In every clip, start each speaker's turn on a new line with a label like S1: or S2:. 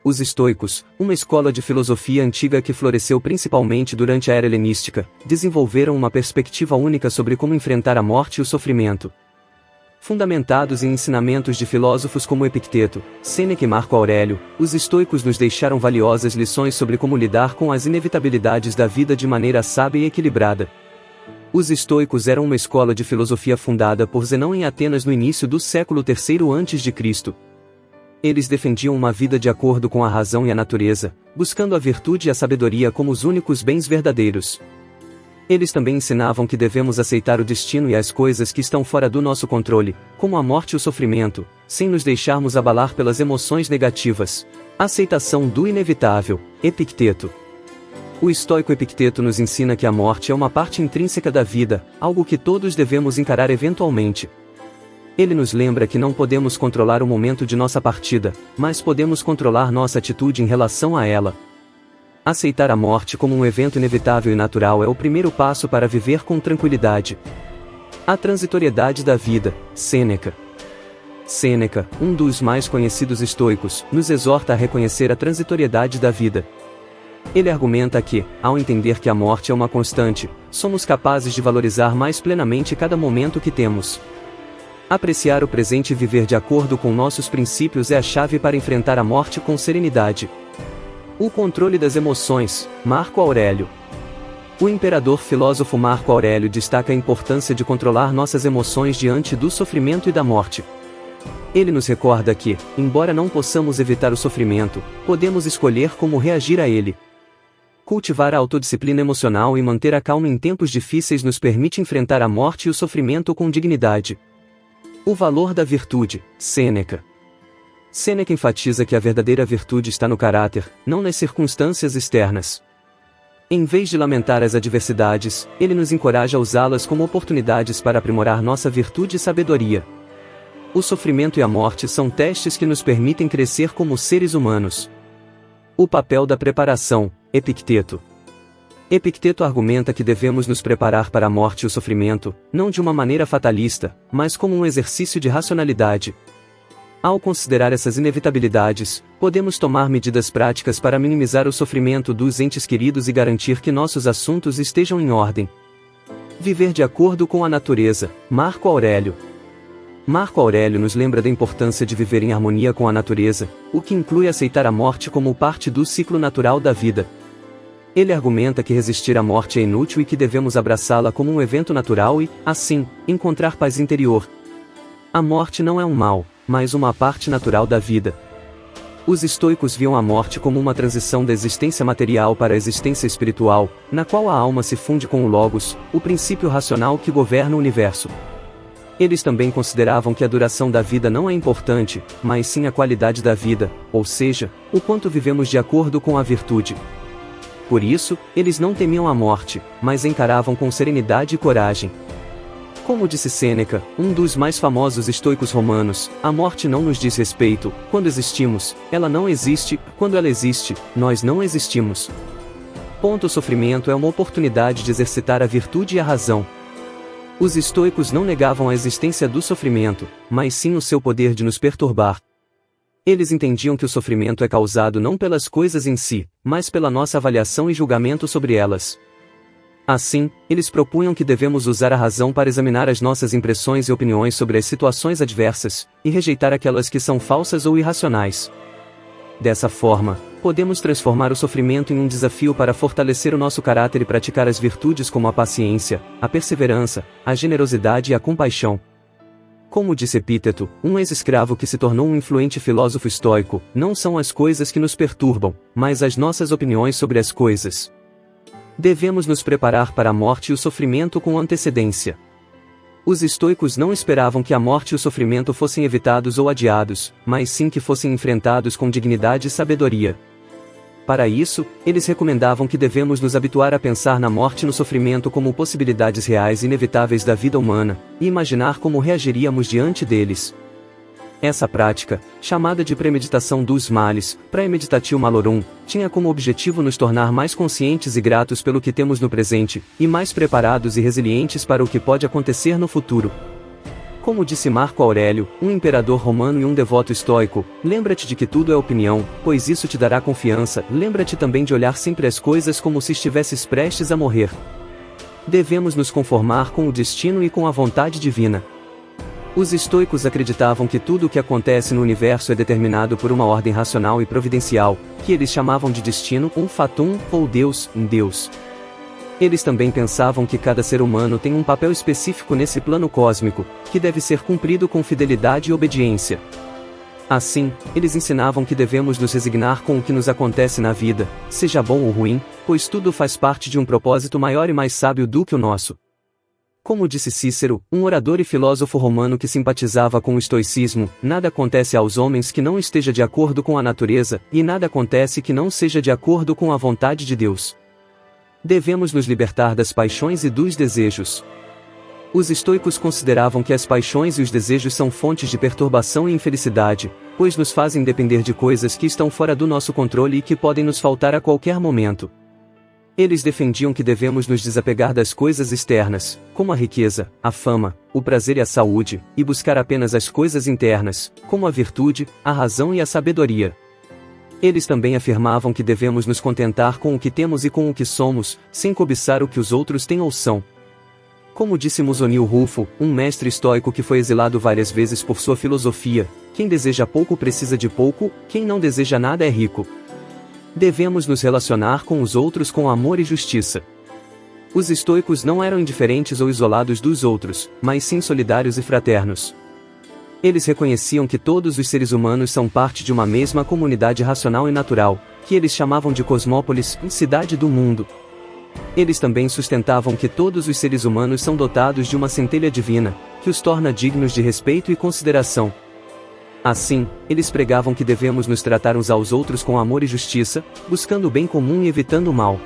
S1: Os estoicos, uma escola de filosofia antiga que floresceu principalmente durante a era helenística, desenvolveram uma perspectiva única sobre como enfrentar a morte e o sofrimento. Fundamentados em ensinamentos de filósofos como Epicteto, Sêneca e Marco Aurélio, os estoicos nos deixaram valiosas lições sobre como lidar com as inevitabilidades da vida de maneira sábia e equilibrada. Os estoicos eram uma escola de filosofia fundada por Zenão em Atenas no início do século III a.C. Eles defendiam uma vida de acordo com a razão e a natureza, buscando a virtude e a sabedoria como os únicos bens verdadeiros. Eles também ensinavam que devemos aceitar o destino e as coisas que estão fora do nosso controle, como a morte e o sofrimento, sem nos deixarmos abalar pelas emoções negativas. Aceitação do inevitável. Epicteto. O estoico Epicteto nos ensina que a morte é uma parte intrínseca da vida, algo que todos devemos encarar eventualmente. Ele nos lembra que não podemos controlar o momento de nossa partida, mas podemos controlar nossa atitude em relação a ela. Aceitar a morte como um evento inevitável e natural é o primeiro passo para viver com tranquilidade. A transitoriedade da vida. Sêneca. Sêneca, um dos mais conhecidos estoicos, nos exorta a reconhecer a transitoriedade da vida. Ele argumenta que, ao entender que a morte é uma constante, somos capazes de valorizar mais plenamente cada momento que temos. Apreciar o presente e viver de acordo com nossos princípios é a chave para enfrentar a morte com serenidade. O controle das emoções. Marco Aurélio. O imperador filósofo Marco Aurélio destaca a importância de controlar nossas emoções diante do sofrimento e da morte. Ele nos recorda que, embora não possamos evitar o sofrimento, podemos escolher como reagir a ele. Cultivar a autodisciplina emocional e manter a calma em tempos difíceis nos permite enfrentar a morte e o sofrimento com dignidade. O valor da virtude. Sêneca. Sêneca enfatiza que a verdadeira virtude está no caráter, não nas circunstâncias externas. Em vez de lamentar as adversidades, ele nos encoraja a usá-las como oportunidades para aprimorar nossa virtude e sabedoria. O sofrimento e a morte são testes que nos permitem crescer como seres humanos. O papel da preparação. Epicteto. Epicteto argumenta que devemos nos preparar para a morte e o sofrimento, não de uma maneira fatalista, mas como um exercício de racionalidade. Ao considerar essas inevitabilidades, podemos tomar medidas práticas para minimizar o sofrimento dos entes queridos e garantir que nossos assuntos estejam em ordem. Viver de acordo com a natureza. Marco Aurélio. Marco Aurélio nos lembra da importância de viver em harmonia com a natureza, o que inclui aceitar a morte como parte do ciclo natural da vida. Ele argumenta que resistir à morte é inútil e que devemos abraçá-la como um evento natural e, assim, encontrar paz interior. A morte não é um mal, mas uma parte natural da vida. Os estoicos viam a morte como uma transição da existência material para a existência espiritual, na qual a alma se funde com o Logos, o princípio racional que governa o universo. Eles também consideravam que a duração da vida não é importante, mas sim a qualidade da vida, ou seja, o quanto vivemos de acordo com a virtude. Por isso, eles não temiam a morte, mas encaravam com serenidade e coragem. Como disse Sêneca, um dos mais famosos estoicos romanos, a morte não nos diz respeito. Quando existimos, ela não existe; quando ela existe, nós não existimos. O sofrimento é uma oportunidade de exercitar a virtude e a razão. Os estoicos não negavam a existência do sofrimento, mas sim o seu poder de nos perturbar. Eles entendiam que o sofrimento é causado não pelas coisas em si, mas pela nossa avaliação e julgamento sobre elas. Assim, eles propunham que devemos usar a razão para examinar as nossas impressões e opiniões sobre as situações adversas, e rejeitar aquelas que são falsas ou irracionais. Dessa forma, podemos transformar o sofrimento em um desafio para fortalecer o nosso caráter e praticar as virtudes como a paciência, a perseverança, a generosidade e a compaixão. Como disse Epíteto, um ex-escravo que se tornou um influente filósofo estoico, não são as coisas que nos perturbam, mas as nossas opiniões sobre as coisas. Devemos nos preparar para a morte e o sofrimento com antecedência. Os estoicos não esperavam que a morte e o sofrimento fossem evitados ou adiados, mas sim que fossem enfrentados com dignidade e sabedoria. Para isso, eles recomendavam que devemos nos habituar a pensar na morte e no sofrimento como possibilidades reais e inevitáveis da vida humana, e imaginar como reagiríamos diante deles. Essa prática, chamada de premeditação dos males, praemeditatio malorum, tinha como objetivo nos tornar mais conscientes e gratos pelo que temos no presente, e mais preparados e resilientes para o que pode acontecer no futuro. Como disse Marco Aurélio, um imperador romano e um devoto estoico, lembra-te de que tudo é opinião, pois isso te dará confiança. Lembra-te também de olhar sempre as coisas como se estivesses prestes a morrer. Devemos nos conformar com o destino e com a vontade divina. Os estoicos acreditavam que tudo o que acontece no universo é determinado por uma ordem racional e providencial, que eles chamavam de destino, um fatum, ou Deus, um Deus. Eles também pensavam que cada ser humano tem um papel específico nesse plano cósmico, que deve ser cumprido com fidelidade e obediência. Assim, eles ensinavam que devemos nos resignar com o que nos acontece na vida, seja bom ou ruim, pois tudo faz parte de um propósito maior e mais sábio do que o nosso. Como disse Cícero, um orador e filósofo romano que simpatizava com o estoicismo, nada acontece aos homens que não esteja de acordo com a natureza, e nada acontece que não seja de acordo com a vontade de Deus. Devemos nos libertar das paixões e dos desejos. Os estoicos consideravam que as paixões e os desejos são fontes de perturbação e infelicidade, pois nos fazem depender de coisas que estão fora do nosso controle e que podem nos faltar a qualquer momento. Eles defendiam que devemos nos desapegar das coisas externas, como a riqueza, a fama, o prazer e a saúde, e buscar apenas as coisas internas, como a virtude, a razão e a sabedoria. Eles também afirmavam que devemos nos contentar com o que temos e com o que somos, sem cobiçar o que os outros têm ou são. Como disse Musonio Rufo, um mestre estoico que foi exilado várias vezes por sua filosofia, quem deseja pouco precisa de pouco, quem não deseja nada é rico. Devemos nos relacionar com os outros com amor e justiça. Os estoicos não eram indiferentes ou isolados dos outros, mas sim solidários e fraternos. Eles reconheciam que todos os seres humanos são parte de uma mesma comunidade racional e natural, que eles chamavam de cosmópolis, cidade do mundo. Eles também sustentavam que todos os seres humanos são dotados de uma centelha divina, que os torna dignos de respeito e consideração. Assim, eles pregavam que devemos nos tratar uns aos outros com amor e justiça, buscando o bem comum e evitando o mal.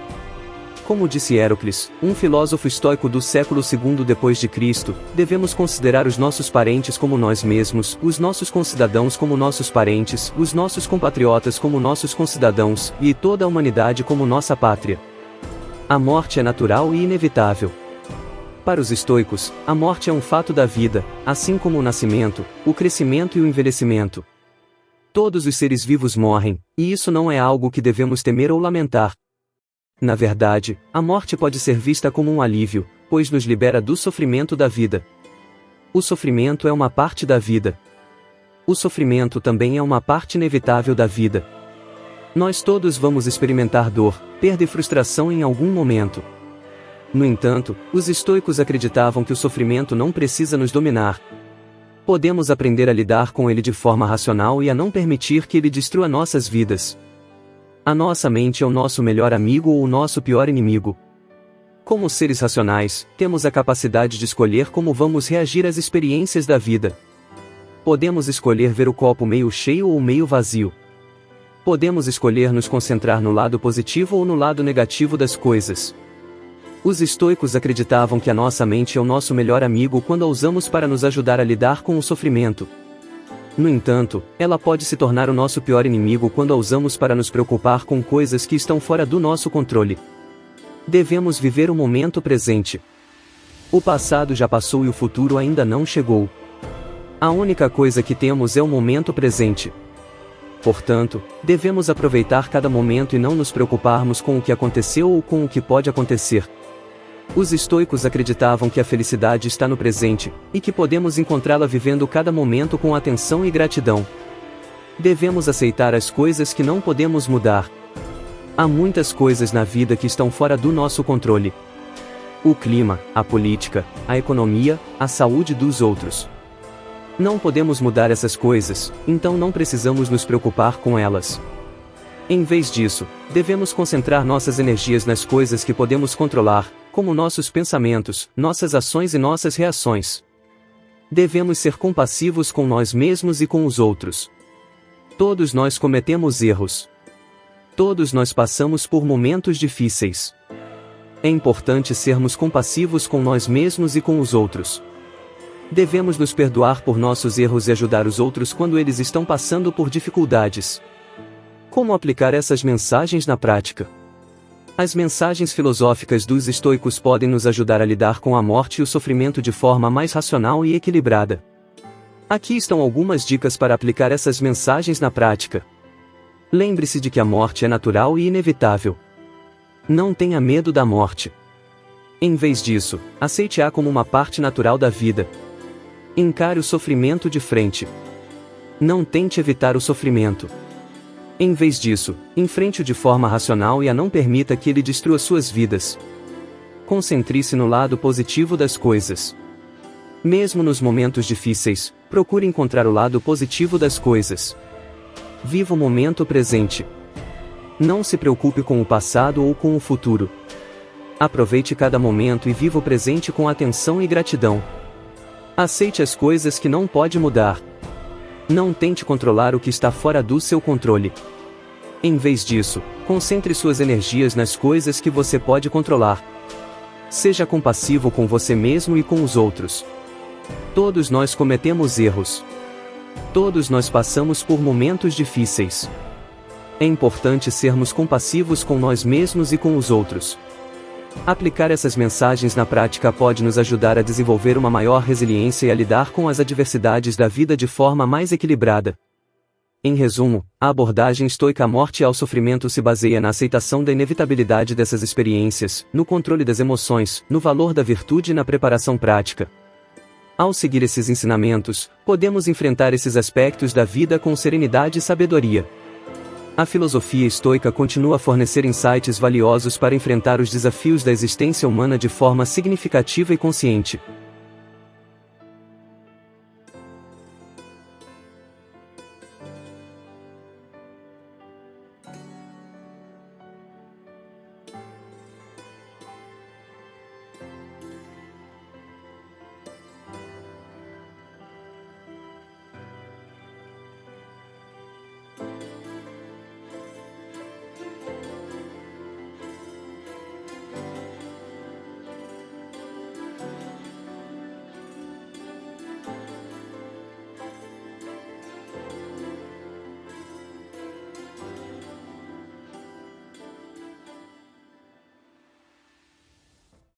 S1: Como disse Hérocles, um filósofo estoico do século II d.C., devemos considerar os nossos parentes como nós mesmos, os nossos concidadãos como nossos parentes, os nossos compatriotas como nossos concidadãos, e toda a humanidade como nossa pátria. A morte é natural e inevitável. Para os estoicos, a morte é um fato da vida, assim como o nascimento, o crescimento e o envelhecimento. Todos os seres vivos morrem, e isso não é algo que devemos temer ou lamentar. Na verdade, a morte pode ser vista como um alívio, pois nos libera do sofrimento da vida. O sofrimento é uma parte da vida. O sofrimento também é uma parte inevitável da vida. Nós todos vamos experimentar dor, perda e frustração em algum momento. No entanto, os estoicos acreditavam que o sofrimento não precisa nos dominar. Podemos aprender a lidar com ele de forma racional e a não permitir que ele destrua nossas vidas. A nossa mente é o nosso melhor amigo ou o nosso pior inimigo. Como seres racionais, temos a capacidade de escolher como vamos reagir às experiências da vida. Podemos escolher ver o copo meio cheio ou meio vazio. Podemos escolher nos concentrar no lado positivo ou no lado negativo das coisas. Os estoicos acreditavam que a nossa mente é o nosso melhor amigo quando a usamos para nos ajudar a lidar com o sofrimento. No entanto, ela pode se tornar o nosso pior inimigo quando a usamos para nos preocupar com coisas que estão fora do nosso controle. Devemos viver o momento presente. O passado já passou e o futuro ainda não chegou. A única coisa que temos é o momento presente. Portanto, devemos aproveitar cada momento e não nos preocuparmos com o que aconteceu ou com o que pode acontecer. Os estoicos acreditavam que a felicidade está no presente, e que podemos encontrá-la vivendo cada momento com atenção e gratidão. Devemos aceitar as coisas que não podemos mudar. Há muitas coisas na vida que estão fora do nosso controle. O clima, a política, a economia, a saúde dos outros. Não podemos mudar essas coisas, então não precisamos nos preocupar com elas. Em vez disso, devemos concentrar nossas energias nas coisas que podemos controlar, como nossos pensamentos, nossas ações e nossas reações. Devemos ser compassivos com nós mesmos e com os outros. Todos nós cometemos erros. Todos nós passamos por momentos difíceis. É importante sermos compassivos com nós mesmos e com os outros. Devemos nos perdoar por nossos erros e ajudar os outros quando eles estão passando por dificuldades. Como aplicar essas mensagens na prática? As mensagens filosóficas dos estoicos podem nos ajudar a lidar com a morte e o sofrimento de forma mais racional e equilibrada. Aqui estão algumas dicas para aplicar essas mensagens na prática. Lembre-se de que a morte é natural e inevitável. Não tenha medo da morte. Em vez disso, aceite-a como uma parte natural da vida. Encare o sofrimento de frente. Não tente evitar o sofrimento. Em vez disso, enfrente-o de forma racional e não permita que ele destrua suas vidas. Concentre-se no lado positivo das coisas. Mesmo nos momentos difíceis, procure encontrar o lado positivo das coisas. Viva o momento presente. Não se preocupe com o passado ou com o futuro. Aproveite cada momento e viva o presente com atenção e gratidão. Aceite as coisas que não pode mudar. Não tente controlar o que está fora do seu controle. Em vez disso, concentre suas energias nas coisas que você pode controlar. Seja compassivo com você mesmo e com os outros. Todos nós cometemos erros. Todos nós passamos por momentos difíceis. É importante sermos compassivos com nós mesmos e com os outros. Aplicar essas mensagens na prática pode nos ajudar a desenvolver uma maior resiliência e a lidar com as adversidades da vida de forma mais equilibrada. Em resumo, a abordagem estoica à morte e ao sofrimento se baseia na aceitação da inevitabilidade dessas experiências, no controle das emoções, no valor da virtude e na preparação prática. Ao seguir esses ensinamentos, podemos enfrentar esses aspectos da vida com serenidade e sabedoria. A filosofia estoica continua a fornecer insights valiosos para enfrentar os desafios da existência humana de forma significativa e consciente.